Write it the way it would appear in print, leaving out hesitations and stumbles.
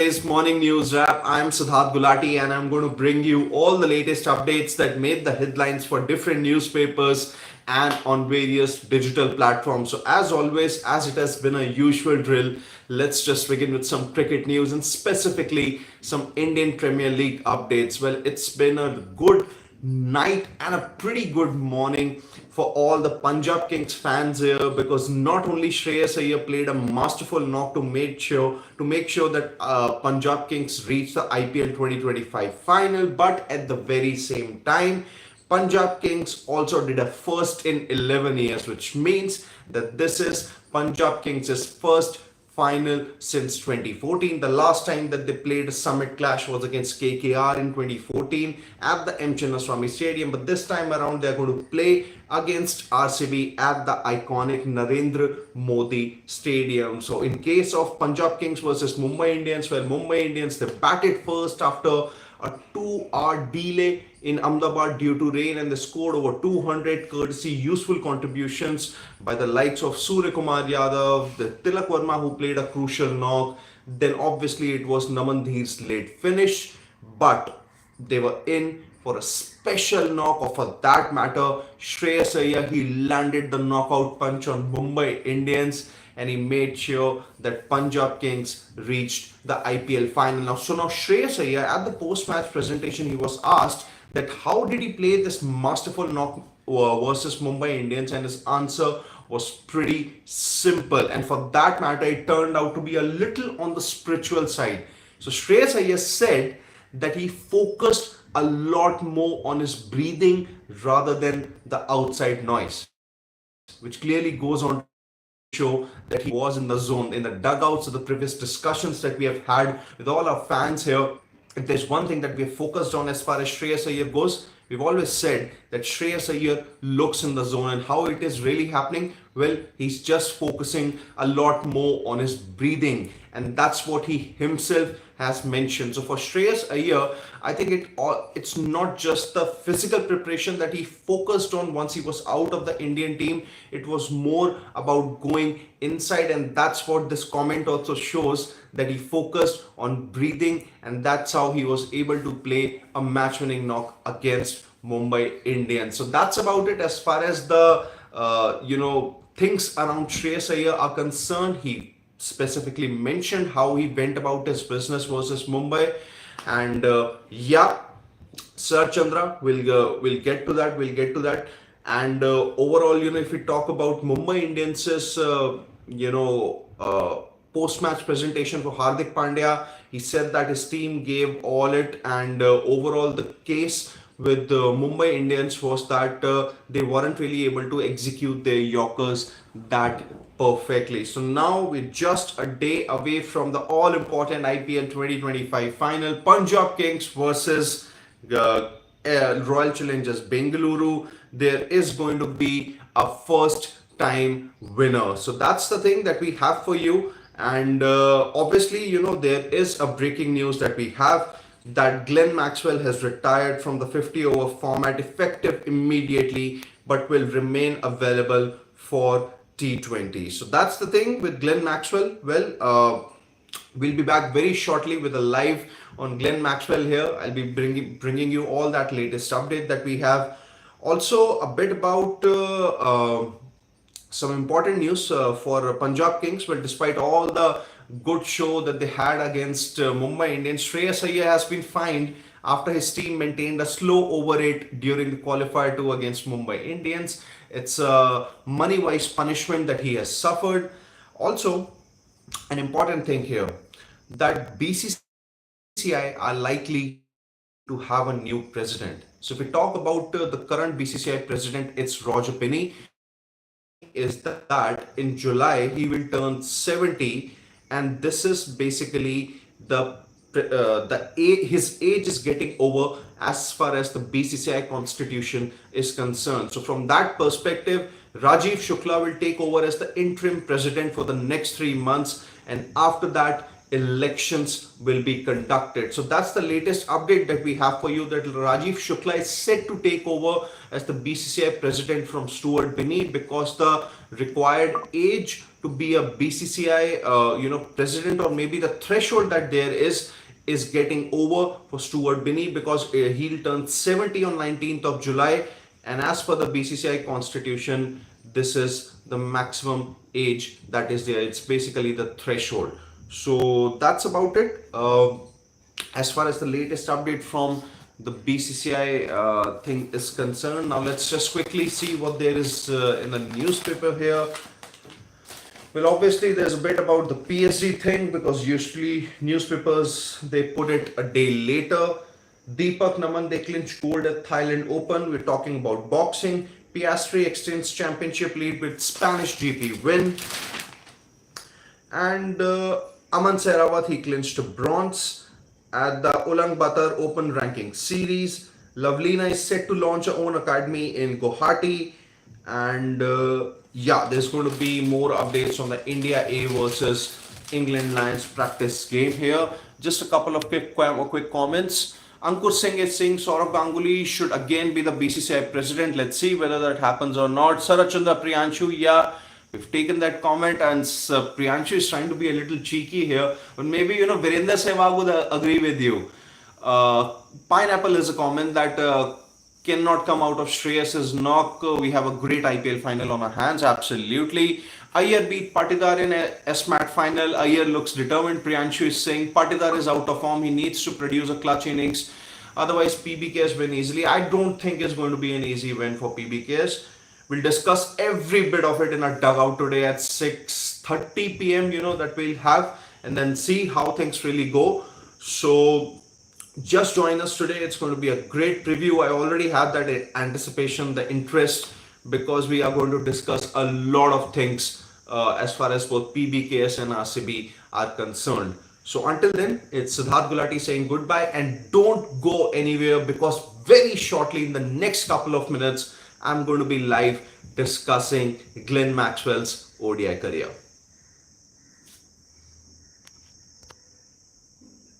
Today's morning news wrap. I'm Siddharth Gulati and I'm going to bring you all the latest updates that made the headlines for different newspapers and on various digital platforms. So, as always, as it has been a usual drill, let's just begin with some cricket news and specifically some Indian Premier League updates. Well, it's been a good night and a pretty good morning for all the Punjab Kings fans here because not only Shreyas Iyer played a masterful knock to make sure that Punjab Kings reached the IPL 2025 final, but at the very same time, Punjab Kings also did a first in 11 years, which means that this is Punjab Kings' first final since 2014. The last time that they played a summit clash was against KKR in 2014 at the M. Chinnaswamy Stadium. But this time around, they're going to play against RCB at the iconic Narendra Modi Stadium. So, in case of Punjab Kings versus Mumbai Indians, well, Mumbai Indians they batted first after a 2-hour delay in Ahmedabad due to rain, and they scored over 200 courtesy useful contributions by the likes of Surya Kumar Yadav, the Tilak Verma who played a crucial knock. Then obviously it was Naman Dheer's late finish, but they were in for a special knock, or for that matter, Shreyas Iyer, he landed the knockout punch on Mumbai Indians and he made sure that Punjab Kings reached the IPL final. Now Shreyas Iyer at the post-match presentation, he was asked that how did he play this masterful knock versus Mumbai Indians, and his answer was pretty simple. And for that matter, it turned out to be a little on the spiritual side. So Shreyas Iyer said that he focused a lot more on his breathing rather than the outside noise, which clearly goes on to show that he was in the zone. In the dugouts of the previous discussions that we have had with all our fans here, if there's one thing that we're focused on as far as Shreyas Iyer goes, we've always said that Shreyas Iyer looks in the zone, and how it is really happening, well, he's just focusing a lot more on his breathing, and that's what he himself has mentioned. So for Shreyas Iyer, I think it's not just the physical preparation that he focused on once he was out of the Indian team. It was more about going inside, and that's what this comment also shows, that he focused on breathing, and that's how he was able to play a match-winning knock against Mumbai Indians. So that's about it as far as the things around Shreyas Iyer are concerned. He specifically mentioned how he went about his business versus Mumbai, and Sir Chandra, we'll get to that. We'll get to that. And overall, if we talk about Mumbai Indians' post-match presentation for Hardik Pandya, he said that his team gave all it, and overall the case with the Mumbai Indians was that they weren't really able to execute their Yorkers that perfectly. So now we're just a day away from the all-important IPL 2025 final, Punjab Kings versus Royal Challengers Bengaluru. There is going to be a first-time winner. So that's the thing that we have for you. And obviously, there is a breaking news that we have, that Glenn Maxwell has retired from the 50-over format effective immediately, but will remain available for T20. So that's the thing with Glenn Maxwell. Well, we'll be back very shortly with a live on Glenn Maxwell here. I'll be bringing you all that latest update that we have. Also, a bit about some important news for Punjab Kings. Well, despite all the good show that they had against Mumbai Indians, Shreyas Iyer has been fined after his team maintained a slow over rate during the qualifier 2 against Mumbai Indians. It's a money-wise punishment that he has suffered. Also, an important thing here, that BCCI are likely to have a new president. So if we talk about the current BCCI president, it's Roger Binney. Is that in July he will turn 70, and this is basically his age is getting over as far as the BCCI constitution is concerned. So from that perspective, Rajiv Shukla will take over as the interim president for the next 3 months, and after that elections will be conducted. So that's the latest update that we have for you, that Rajiv Shukla is set to take over as the BCCI president from Stuart Binney, because the required age to be a BCCI president, or maybe the threshold that there is getting over for Stuart Binney, because he'll turn 70 on 19th of July, and as per the BCCI constitution, this is the maximum age that is there. It's basically the threshold. So that's about it. As far as the latest update from the BCCI thing is concerned, now let's just quickly see what there is in the newspaper here. Well, obviously there's a bit about the PSG thing, because usually newspapers, they put it a day later. Deepak Naman, they clinched gold at Thailand Open. We're talking about boxing. Piastri extends championship lead with Spanish GP win. And Aman Sehrawat, he clinched a bronze at the Ulaanbaatar Open Ranking Series. Lovelina is set to launch her own academy in Guwahati. And yeah, there's going to be more updates on the India A versus England Lions practice game here. Just a couple of quick comments. Ankur Singh is saying Saurav Ganguly should again be the BCCI president. Let's see whether that happens or not. Sarachanda Priyanshu, yeah, we've taken that comment, and Priyanshu is trying to be a little cheeky here, but maybe Virender Sehwag would agree with you. Pineapple is a comment that cannot come out of Shreyas's knock. We have a great IPL final on our hands. Absolutely. Iyer beat Patidar in a SMAT final. Iyer looks determined. Priyanshu is saying Patidar is out of form. He needs to produce a clutch innings. Otherwise, PBKS win easily. I don't think it's going to be an easy win for PBKS. We'll discuss every bit of it in our dugout today at 6:30 p.m. That we'll have, and then see how things really go. So just join us today. It's going to be a great preview. I already have that anticipation, the interest, because we are going to discuss a lot of things as far as both PBKS and RCB are concerned. So until then, it's Siddharth Gulati saying goodbye, and don't go anywhere, because very shortly in the next couple of minutes, I'm going to be live discussing Glenn Maxwell's ODI career.